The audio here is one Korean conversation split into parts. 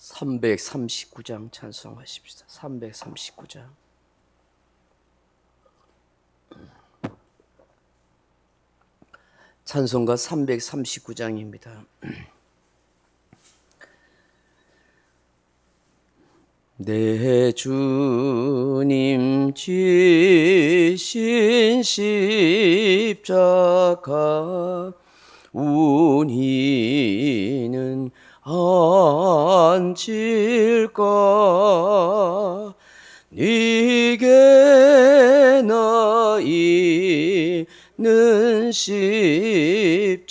339장 찬송하십시다. 339장. 찬송가 339장입니다. 내 주님 지신 십자가 운이는 안질까 네게 나 있는 십자가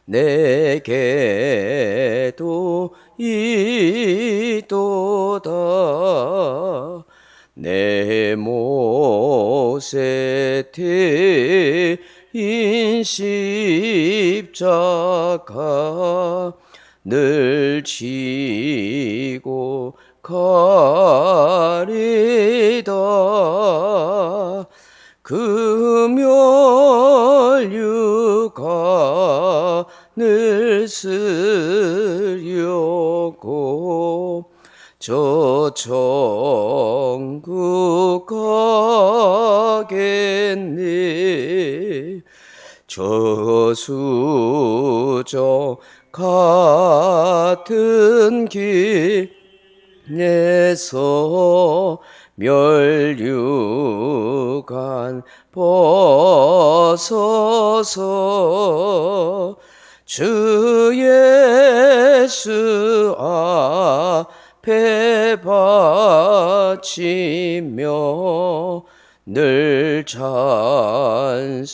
내게도 있도다 내 못에 태인 십자가 늘 지고 가리다 금혈육간을 쓰려고 저 천국 가겠네 저수저 같은 길에서 멸류관 벗어서 주 예수 앞에 바치며 늘 찬송하겠네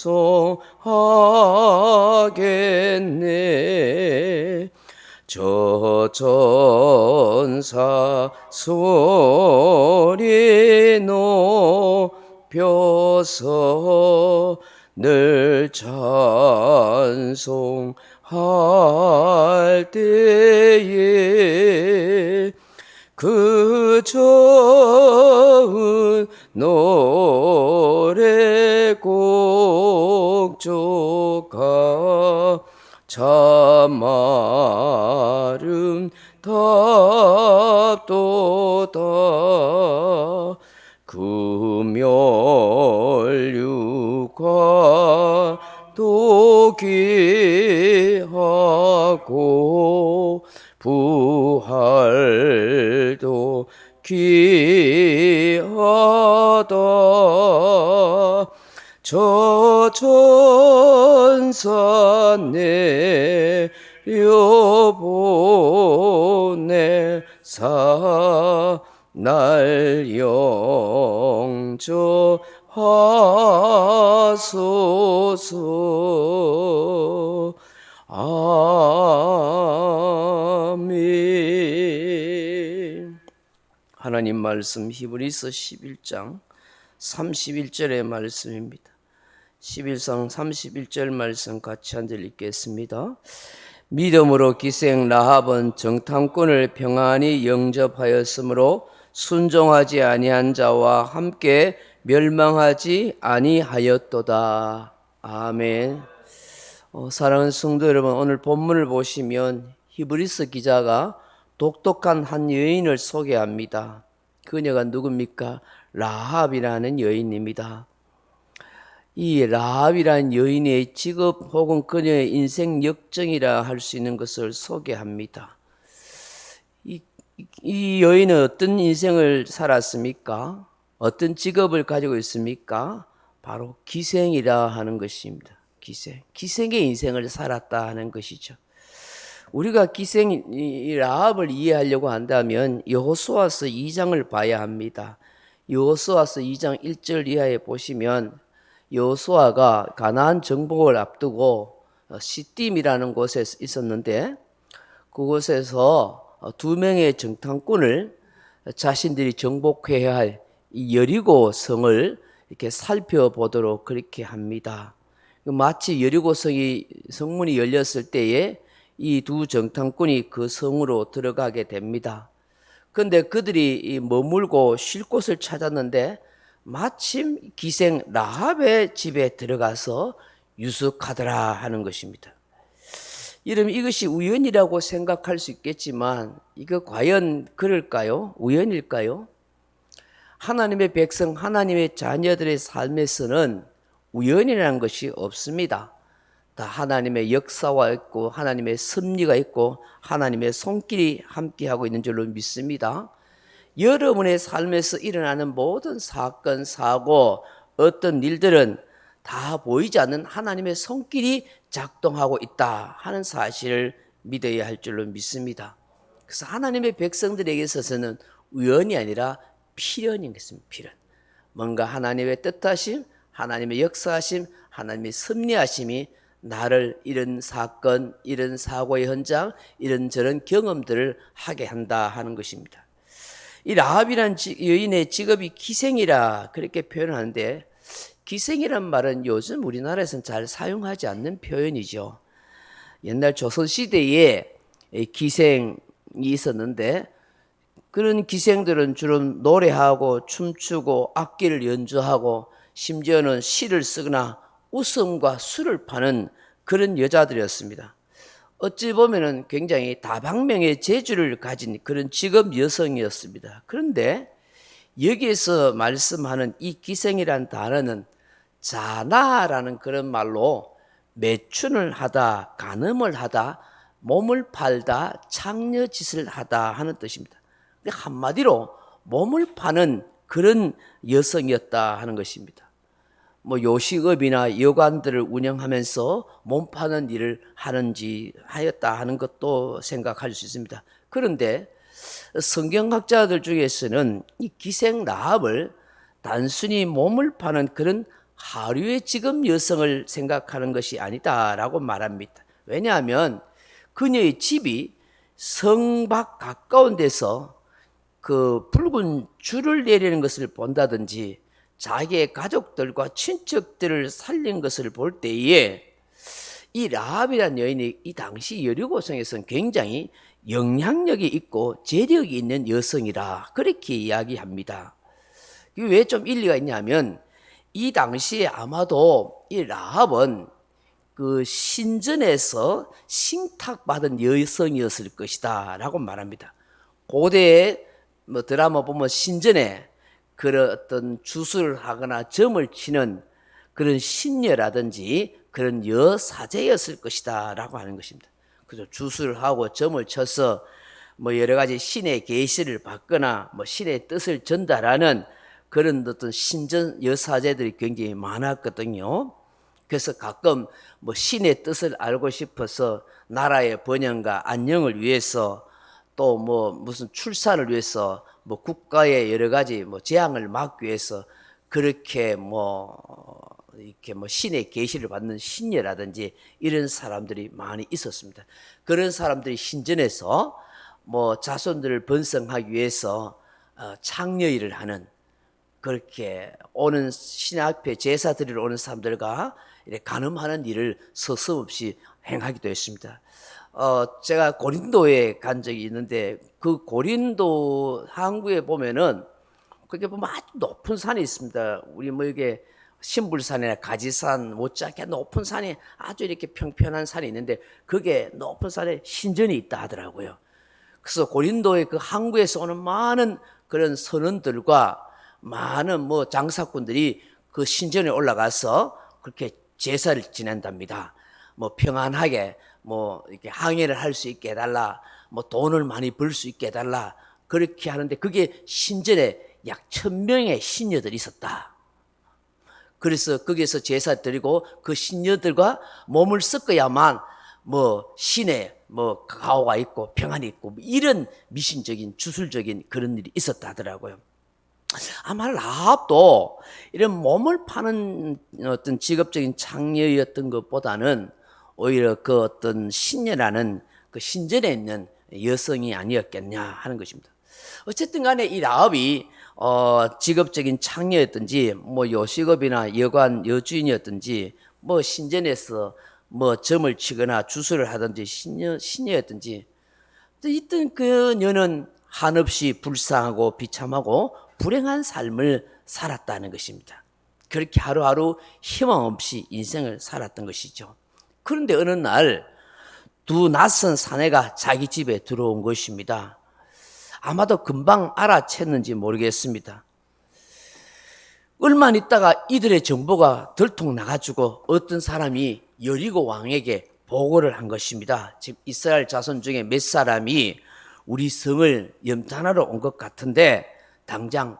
저 전사 소리 높여서 늘 찬송할 때에 그 좋은 노래곡조가 참 아름답도다 금혈육관도 귀하고 부활도 귀하다 저 천사 내려보내사 날 영접하소서 아멘. 하나님 말씀 히브리서 11장 31절의 말씀입니다. 11장 31절 말씀 같이 한 절 읽겠습니다. 믿음으로 기생 라합은 정탐꾼을 평안히 영접하였으므로 순종하지 아니한 자와 함께 멸망하지 아니하였도다. 아멘. 사랑하는 성도 여러분, 오늘 본문을 보시면 히브리서 기자가 독특한 한 여인을 소개합니다. 그녀가 누굽니까? 라합이라는 여인입니다. 이 라합이라는 여인의 직업 혹은 그녀의 인생 역정이라 할 수 있는 것을 소개합니다. 이 여인은 어떤 인생을 살았습니까? 어떤 직업을 가지고 있습니까? 바로 기생이라 하는 것입니다. 기생의 인생을 살았다 하는 것이죠. 우리가 기생 라합을 이해하려고 한다면 여호수아서 2장을 봐야 합니다. 여호수아서 2장 1절 이하에 보시면 여호수아가 가나안 정복을 앞두고 시딤이라는 곳에 있었는데 그곳에서 두 명의 정탐꾼을 자신들이 정복해야 할 이 여리고 성을 이렇게 살펴보도록 그렇게 합니다. 마치 여리고 성문이 열렸을 때에 이 두 정탐꾼이 그 성으로 들어가게 됩니다. 그런데 그들이 머물고 쉴 곳을 찾았는데 마침 기생 라합의 집에 들어가서 유숙하더라 하는 것입니다. 이러면 이것이 우연이라고 생각할 수 있겠지만 이거 과연 그럴까요? 우연일까요? 하나님의 백성, 하나님의 자녀들의 삶에서는 우연이라는 것이 없습니다. 다 하나님의 역사와 있고 하나님의 섭리가 있고 하나님의 손길이 함께하고 있는 줄로 믿습니다. 여러분의 삶에서 일어나는 모든 사건, 사고, 어떤 일들은 다 보이지 않는 하나님의 손길이 작동하고 있다 하는 사실을 믿어야 할 줄로 믿습니다. 그래서 하나님의 백성들에게 있어서는 우연이 아니라 필연인 것입니다. 필연. 뭔가 하나님의 뜻하심, 하나님의 역사하심, 하나님의 섭리하심이 나를 이런 사건, 이런 사고의 현장, 이런저런 경험들을 하게 한다 하는 것입니다. 이 라합이라는 여인의 직업이 기생이라 그렇게 표현하는데, 기생이란 말은 요즘 우리나라에서는 잘 사용하지 않는 표현이죠. 옛날 조선시대에 기생이 있었는데 그런 기생들은 주로 노래하고 춤추고 악기를 연주하고 심지어는 시를 쓰거나 웃음과 술을 파는 그런 여자들이었습니다. 어찌 보면은 굉장히 다방면의 재주를 가진 그런 직업 여성이었습니다. 그런데 여기에서 말씀하는 이 기생이란 단어는 자나라는 그런 말로 매춘을 하다, 간음을 하다, 몸을 팔다, 창녀짓을 하다 하는 뜻입니다. 한마디로 몸을 파는 그런 여성이었다 하는 것입니다. 뭐 요식업이나 여관들을 운영하면서 몸 파는 일을 하였다 하는 것도 생각할 수 있습니다. 그런데 성경학자들 중에서는 이 기생 라합을 단순히 몸을 파는 그런 하류의 직업 여성을 생각하는 것이 아니다라고 말합니다. 왜냐하면 그녀의 집이 성 밖 가까운 데서 그 붉은 줄을 내리는 것을 본다든지 자기의 가족들과 친척들을 살린 것을 볼 때에 이 라합이라는 여인이 이 당시 여리고성에서는 굉장히 영향력이 있고 재력이 있는 여성이라 그렇게 이야기합니다. 왜 좀 일리가 있냐면 이 당시에 아마도 이 라합은 그 신전에서 신탁받은 여성이었을 것이다 라고 말합니다. 고대에 뭐 드라마 보면 신전에 그런 어떤 주술을 하거나 점을 치는 그런 신녀라든지 그런 여사제였을 것이다 라고 하는 것입니다. 그래서 주술을 하고 점을 쳐서 뭐 여러 가지 신의 계시를 받거나 뭐 신의 뜻을 전달하는 그런 어떤 신전 여사제들이 굉장히 많았거든요. 그래서 가끔 뭐 신의 뜻을 알고 싶어서 나라의 번영과 안녕을 위해서 또 뭐 무슨 출산을 위해서 뭐 국가의 여러 가지 뭐 재앙을 막기 위해서 그렇게 이렇게 신의 계시를 받는 신녀라든지 이런 사람들이 많이 있었습니다. 그런 사람들이 신전에서 뭐 자손들을 번성하기 위해서 창녀 일을 하는 그렇게 오는 신 앞에 제사 드리러 오는 사람들과 이렇게 간음하는 일을 서슴없이 행하기도 했습니다. 제가 고린도에 간 적이 있는데 그 고린도 항구에 보면은 그게 보면 아주 높은 산이 있습니다. 우리 뭐 이게 신불산이나 가지산 못지않게 높은 산이 아주 이렇게 평평한 산이 있는데 그게 높은 산에 신전이 있다 하더라고요. 그래서 고린도의 그 항구에서 오는 많은 그런 선원들과 많은 뭐 장사꾼들이 그 신전에 올라가서 그렇게 제사를 지낸답니다. 뭐 평안하게 뭐 이렇게 항해를 할 수 있게 해달라, 뭐 돈을 많이 벌 수 있게 해달라 그렇게 하는데 그게 신전에 약 1000명의 신녀들이 있었다. 그래서 거기에서 제사 드리고 그 신녀들과 몸을 섞어야만 뭐 신의 뭐 가호가 있고 평안이 있고 이런 미신적인 주술적인 그런 일이 있었다 하더라고요. 아마 라합도 이런 몸을 파는 어떤 직업적인 창녀였던 것보다는 오히려 그 어떤 신녀라는 그 신전에 있는 여성이 아니었겠냐 하는 것입니다. 어쨌든 간에 이 라합이 직업적인 창녀였든지 뭐 요식업이나 여관 여주인이었든지 뭐 신전에서 뭐 점을 치거나 주술을 하든지 신녀였든지 이떤 그녀는 한없이 불쌍하고 비참하고 불행한 삶을 살았다는 것입니다. 그렇게 하루하루 희망 없이 인생을 살았던 것이죠. 그런데 어느 날 두 낯선 사내가 자기 집에 들어온 것입니다. 아마도 금방 알아챘는지 모르겠습니다. 얼마 있다가 이들의 정보가 들통 나가지고 어떤 사람이 여리고 왕에게 보고를 한 것입니다. 즉 이스라엘 자손 중에 몇 사람이 우리 성을 염탐하러 온 것 같은데 당장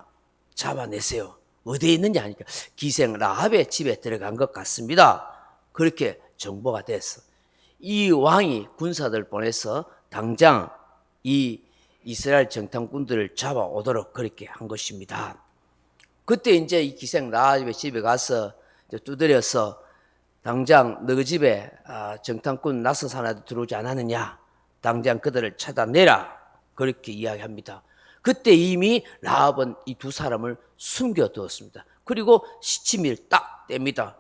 잡아내세요. 어디에 있느냐 하니까 기생 라합의 집에 들어간 것 같습니다. 그렇게 정보가 됐어. 이 왕이 군사들 보내서 당장 이 이스라엘 정탐꾼들을 잡아오도록 그렇게 한 것입니다. 그때 이제 이 기생 라합의 집에 가서 두드려서 당장 너 집에 정탐꾼 낯선 사람들 들어오지 않았느냐, 당장 그들을 찾아내라, 그렇게 이야기합니다. 그때 이미 라합은 이 두 사람을 숨겨두었습니다. 그리고 시침일 딱 뗍니다.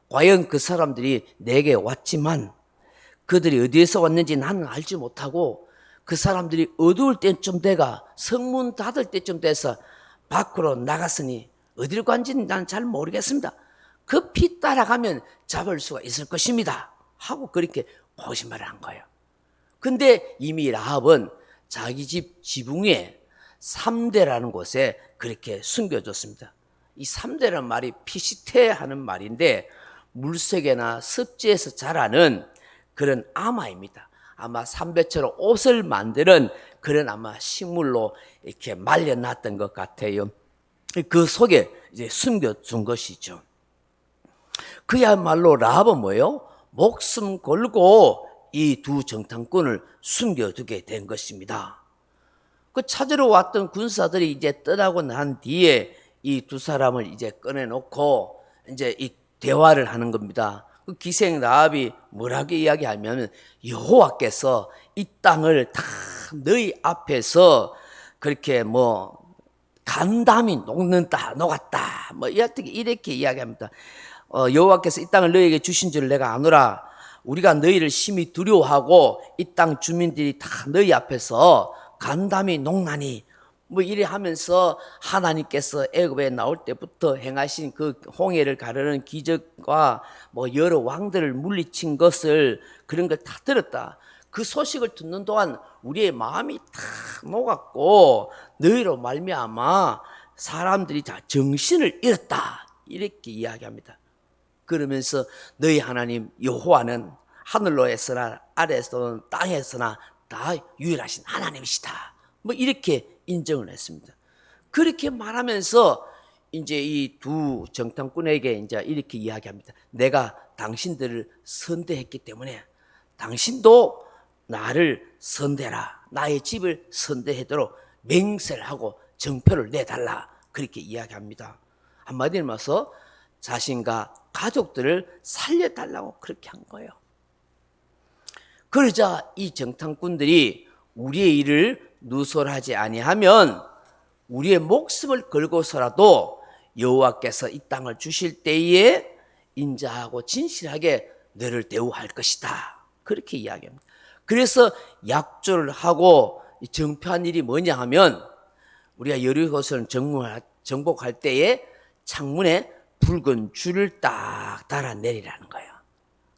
과연 그 사람들이 내게 왔지만 그들이 어디에서 왔는지 나는 알지 못하고 그 사람들이 어두울 때쯤 돼가 성문 닫을 때쯤 돼서 밖으로 나갔으니 어디로 간지는 나는 잘 모르겠습니다. 급히 따라가면 잡을 수가 있을 것입니다 하고 그렇게 거짓말을 한 거예요. 근데 이미 라합은 자기 집 지붕 위에 3대라는 곳에 그렇게 숨겨졌습니다. 이 3대란 말이 피시테 하는 말인데 물속에나 습지에서 자라는 그런 아마입니다. 아마 삼배처럼 옷을 만드는 그런 아마 식물로 이렇게 말려놨던 것 같아요. 그 속에 이제 숨겨둔 것이죠. 그야말로 라합은 뭐예요? 목숨 걸고 이 두 정탐꾼을 숨겨두게 된 것입니다. 그 찾으러 왔던 군사들이 이제 떠나고 난 뒤에 이 두 사람을 이제 꺼내놓고 이제 이 대화를 하는 겁니다. 그 기생 라합이 뭐라고 이야기하냐면 여호와께서 이 땅을 다 너희 앞에서 그렇게 뭐 간담이 녹았다 뭐 이렇게 이야기합니다. 여호와께서 이 땅을 너희에게 주신 줄 내가 아노라. 우리가 너희를 심히 두려워하고 이 땅 주민들이 다 너희 앞에서 간담이 녹나니 뭐 이래 하면서 하나님께서 애굽에 나올 때부터 행하신 그 홍해를 가르는 기적과 뭐 여러 왕들을 물리친 것을 그런 걸 다 들었다. 그 소식을 듣는 동안 우리의 마음이 다 녹았고 너희로 말미암아 사람들이 다 정신을 잃었다 이렇게 이야기합니다. 그러면서 너희 하나님 여호와는 하늘로에서나 아래에서나 땅에서나 다 유일하신 하나님이시다 뭐 이렇게 인정을 했습니다. 그렇게 말하면서 이제 이 두 정탐꾼에게 이제 이렇게 이야기합니다. 내가 당신들을 선대했기 때문에 당신도 나를 선대라. 나의 집을 선대하도록 맹세를 하고 정표를 내달라. 그렇게 이야기합니다. 한마디로 말해서 자신과 가족들을 살려달라고 그렇게 한 거예요. 그러자 이 정탐꾼들이 우리의 일을 누설하지 아니하면 우리의 목숨을 걸고서라도 여호와께서 이 땅을 주실 때에 인자하고 진실하게 너를 대우할 것이다. 그렇게 이야기합니다. 그래서 약조를 하고 정표한 일이 뭐냐 하면 우리가 여리고성을 정복할 때에 창문에 붉은 줄을 딱 달아내리라는 거예요.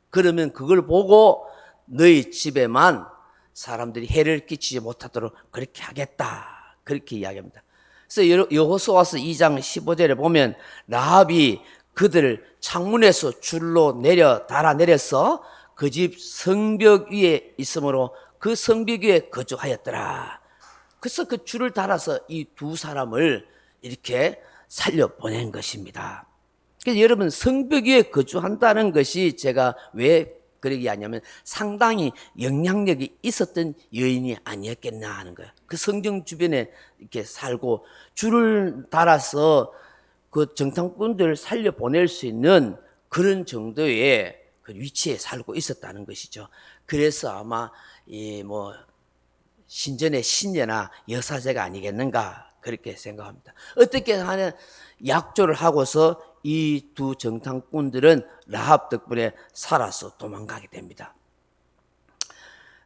그러면 그걸 보고 너희 집에만 사람들이 해를 끼치지 못하도록 그렇게 하겠다. 그렇게 이야기합니다. 그래서 여호수아서 2장 15절에 보면 라합이 그들을 창문에서 줄로 달아내려서 그 집 성벽 위에 있으므로 그 성벽 위에 거주하였더라. 그래서 그 줄을 달아서 이 두 사람을 이렇게 살려보낸 것입니다. 그래서 여러분 성벽 위에 거주한다는 것이 제가 왜 그러기 하냐면 상당히 영향력이 있었던 여인이 아니었겠나 하는 거예요. 그 성경 주변에 이렇게 살고 줄을 달아서 그 정탐꾼들을 살려보낼 수 있는 그런 정도의 그 위치에 살고 있었다는 것이죠. 그래서 아마 이 뭐 신전의 신녀나 여사제가 아니겠는가 그렇게 생각합니다. 어떻게 하면 약조를 하고서 이 두 정탐꾼들은 라합 덕분에 살아서 도망가게 됩니다.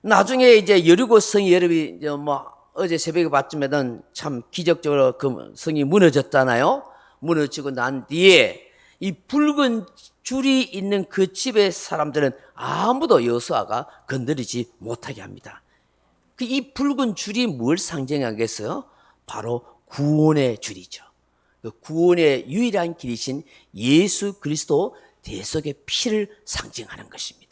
나중에 이제 여리고 성이 여러분이 뭐 어제 새벽에 봤지만은 참 기적적으로 그 성이 무너졌잖아요. 무너지고 난 뒤에 이 붉은 줄이 있는 그 집의 사람들은 아무도 여호수아가 건드리지 못하게 합니다. 이 붉은 줄이 뭘 상징하겠어요? 바로 구원의 줄이죠. 그 구원의 유일한 길이신 예수 그리스도 대속의 피를 상징하는 것입니다.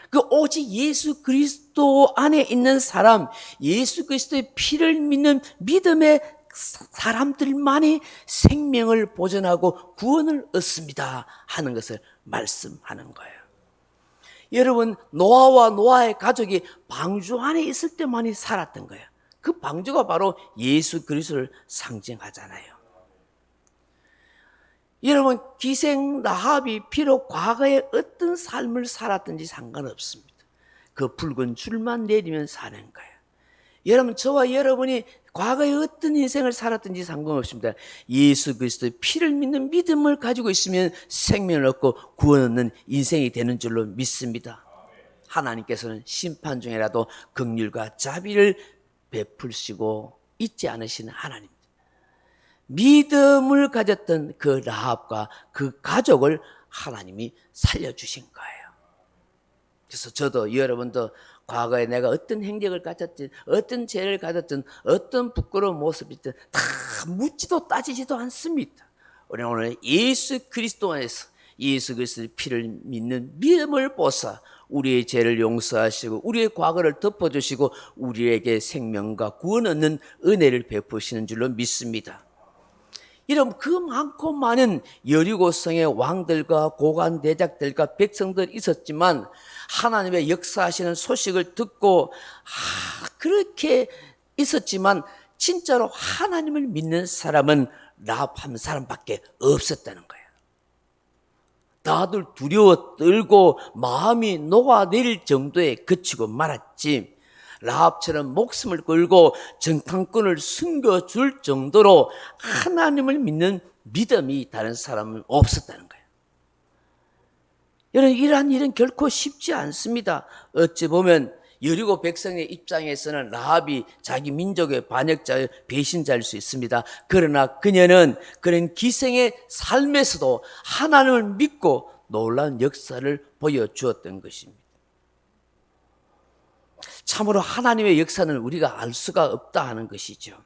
그 오직 예수 그리스도 안에 있는 사람, 예수 그리스도의 피를 믿는 믿음의 사람들만이 생명을 보존하고 구원을 얻습니다 하는 것을 말씀하는 거예요. 여러분, 노아와 노아의 가족이 방주 안에 있을 때만이 살았던 거예요. 그 방주가 바로 예수 그리스도를 상징하잖아요. 여러분, 기생 라합이 비록 과거에 어떤 삶을 살았든지 상관없습니다. 그 붉은 줄만 내리면 사는 거예요. 여러분, 저와 여러분이 과거에 어떤 인생을 살았든지 상관없습니다. 예수 그리스도의 피를 믿는 믿음을 가지고 있으면 생명을 얻고 구원 얻는 인생이 되는 줄로 믿습니다. 하나님께서는 심판 중에라도 긍휼과 자비를 베풀시고 잊지 않으시는 하나님입니다. 믿음을 가졌던 그 라합과 그 가족을 하나님이 살려주신 거예요. 그래서 저도 여러분도 과거에 내가 어떤 행적을 가졌든 어떤 죄를 가졌든 어떤 부끄러운 모습이든 다 묻지도 따지지도 않습니다. 우리는 오늘 예수 그리스도 안에서 예수 그리스도의 피를 믿는 믿음을 보사 우리의 죄를 용서하시고 우리의 과거를 덮어주시고 우리에게 생명과 구원 얻는 은혜를 베푸시는 줄로 믿습니다. 이런 그 많고 많은 여리고성의 왕들과 고관 대작들과 백성들이 있었지만 하나님의 역사하시는 소식을 듣고 그렇게 있었지만 진짜로 하나님을 믿는 사람은 라합 한 사람밖에 없었다는 거예요. 다들 두려워 떨고 마음이 녹아내릴 정도에 그치고 말았지 라합처럼 목숨을 걸고 정탐꾼을 숨겨줄 정도로 하나님을 믿는 믿음이 다른 사람은 없었다는 거예요. 여러분, 이러한 일은 결코 쉽지 않습니다. 어찌 보면 여리고 백성의 입장에서는 라합이 자기 민족의 반역자의 배신자일 수 있습니다. 그러나 그녀는 그런 기생의 삶에서도 하나님을 믿고 놀라운 역사를 보여주었던 것입니다. 참으로 하나님의 역사는 우리가 알 수가 없다 하는 것이죠.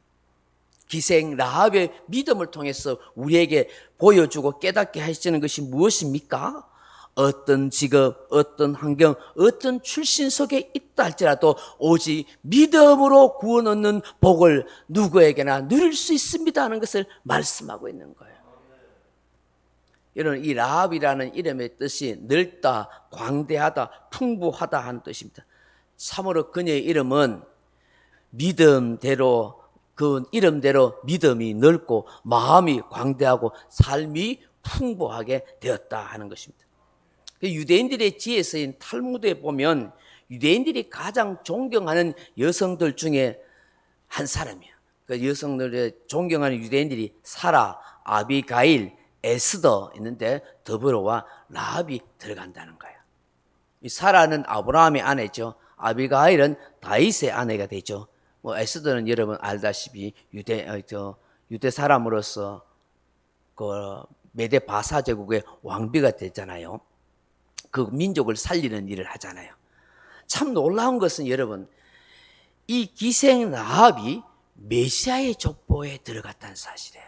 기생 라합의 믿음을 통해서 우리에게 보여주고 깨닫게 하시는 것이 무엇입니까? 어떤 직업, 어떤 환경, 어떤 출신 속에 있다 할지라도 오직 믿음으로 구원 얻는 복을 누구에게나 누릴 수 있습니다 하는 것을 말씀하고 있는 거예요. 여러분, 이 라합이라는 이름의 뜻이 넓다, 광대하다, 풍부하다 하는 뜻입니다. 참으로 그녀의 이름은 믿음대로 그 이름대로 믿음이 넓고 마음이 광대하고 삶이 풍부하게 되었다 하는 것입니다. 유대인들의 지혜서인 탈무드에 보면 유대인들이 가장 존경하는 여성들 중에 한 사람이에요. 그 여성들의 존경하는 유대인들이 사라, 아비가일, 에스더 있는데 더불어와 라합이 들어간다는 거예요. 이 사라는 아브라함의 아내죠. 아비가일은 다윗의 아내가 되죠. 에스더는 여러분 알다시피 유대 사람으로서 그 메데 바사 제국의 왕비가 됐잖아요. 그 민족을 살리는 일을 하잖아요. 참 놀라운 것은 여러분, 이 기생 라합이 메시아의 족보에 들어갔다는 사실이에요.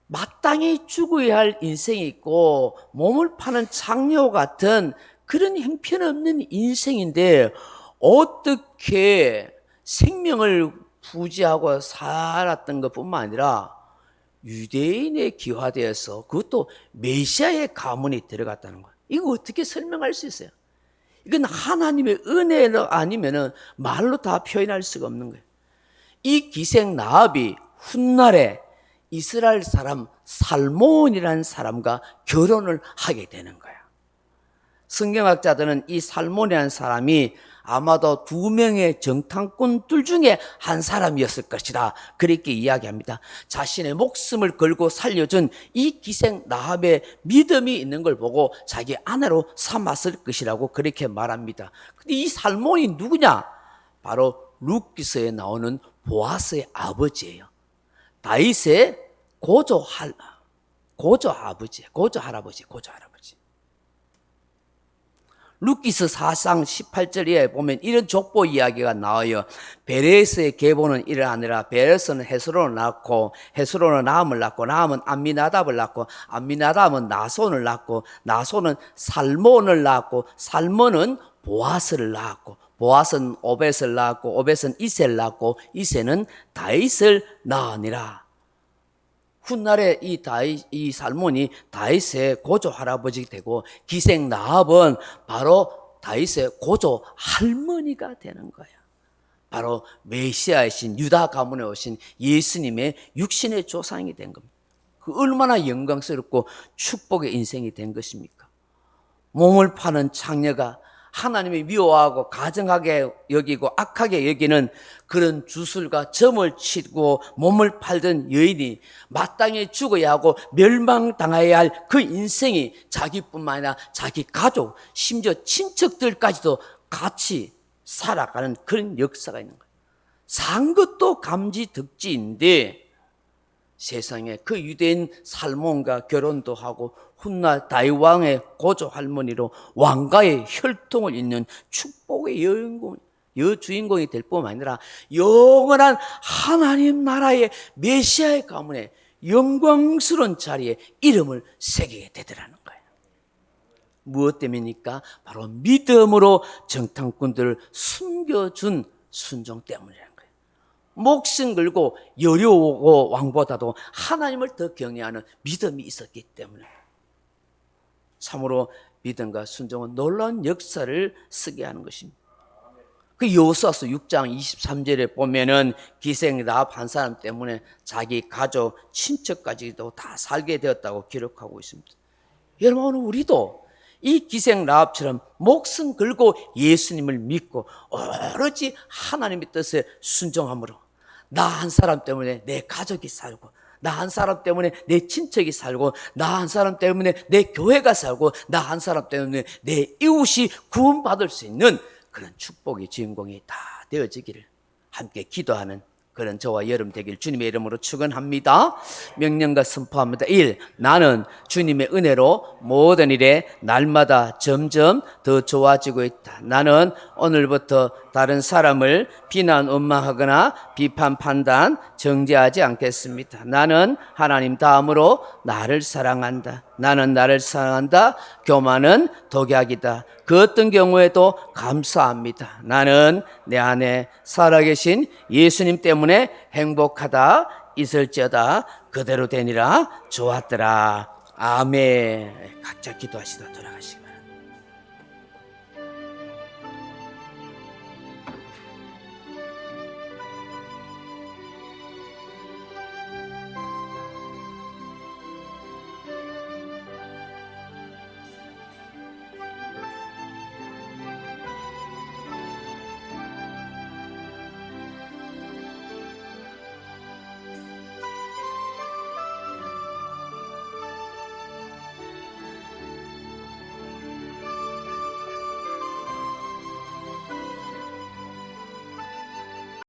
마땅히 죽어야 할 인생이 있고 몸을 파는 창녀 같은 그런 형편없는 인생인데 어떻게 생명을 부지하고 살았던 것뿐만 아니라 유대인에 기화되어서 그것도 메시아의 가문이 들어갔다는 거예요. 이거 어떻게 설명할 수 있어요? 이건 하나님의 은혜가 아니면 말로 다 표현할 수가 없는 거예요. 이 기생 라합이 훗날에 이스라엘 사람 살몬이라는 사람과 결혼을 하게 되는 거예요. 성경학자들은 이 살몬이라는 사람이 아마도 2명의 정탐꾼들 중에 한 사람이었을 것이다, 그렇게 이야기합니다. 자신의 목숨을 걸고 살려준 이 기생 라합의 믿음이 있는 걸 보고 자기 아내로 삼았을 것이라고 그렇게 말합니다. 근데 이 살몬이 누구냐? 바로 룻기서에 나오는 보아스의 아버지예요. 다윗의 고조 아버지, 고조 할아버지. 루키스 4장 18절에 보면 이런 족보 이야기가 나와요. 베레스의 계보는 이러하니라. 베레스는 헤스론을 낳고 헤스론은 나함을 낳고 나함은 암미나답을 낳고 암미나답은 나손을 낳고 나손은 살몬을 낳고 살몬은 보아스를 낳았고 보아스는 오벳을 낳았고 오벳은 이세를 낳고 이세는 다윗을 낳으니라. 훗날에 이 살몬이 다윗의 고조 할아버지가 되고 기생 나합은 바로 다윗의 고조 할머니가 되는 거야. 바로 메시아이신 유다 가문에 오신 예수님의 육신의 조상이 된 겁니다. 그 얼마나 영광스럽고 축복의 인생이 된 것입니까? 몸을 파는 창녀가 하나님이 미워하고 가증하게 여기고 악하게 여기는 그런 주술과 점을 치고 몸을 팔던 여인이 마땅히 죽어야 하고 멸망당해야 할 그 인생이 자기뿐만 아니라 자기 가족, 심지어 친척들까지도 같이 살아가는 그런 역사가 있는 거예요. 산 것도 감지덕지인데 세상에 그 유대인 살몬과 결혼도 하고 훗날 다윗 왕의 고조 할머니로 왕가의 혈통을 잇는 축복의 여주인공이 될 뿐만 아니라 영원한 하나님 나라의 메시아의 가문에 영광스러운 자리에 이름을 새기게 되더라는 거예요. 무엇 때문입니까? 바로 믿음으로 정탐꾼들을 숨겨준 순종 때문이라는 거예요. 목숨 걸고 여려오고 왕보다도 하나님을 더 경외하는 믿음이 있었기 때문에 참으로 믿음과 순종은 놀라운 역사를 쓰게 하는 것입니다. 그 여호수아서 6장 23절에 보면은 기생 라합 한 사람 때문에 자기 가족, 친척까지도 다 살게 되었다고 기록하고 있습니다. 여러분, 우리도 이 기생 라합처럼 목숨 걸고 예수님을 믿고 오로지 하나님의 뜻에 순종함으로 나 한 사람 때문에 내 가족이 살고 나 한 사람 때문에 내 친척이 살고 나 한 사람 때문에 내 교회가 살고 나 한 사람 때문에 내 이웃이 구원받을 수 있는 그런 축복의 주인공이 다 되어지기를 함께 기도하는 그런 저와 여러분 되길 주님의 이름으로 축원합니다. 명령과 선포합니다. 1. 나는 주님의 은혜로 모든 일에 날마다 점점 더 좋아지고 있다. 나는 오늘부터 다른 사람을 비난, 원망하거나 비판, 판단, 정죄하지 않겠습니다. 나는 하나님 다음으로 나를 사랑한다. 나는 나를 사랑한다. 교만은 독약이다. 그 어떤 경우에도 감사합니다. 나는 내 안에 살아계신 예수님 때문에 행복하다. 있을지어다. 그대로 되니라. 좋았더라. 아멘. 각자 기도하시다 돌아가시고.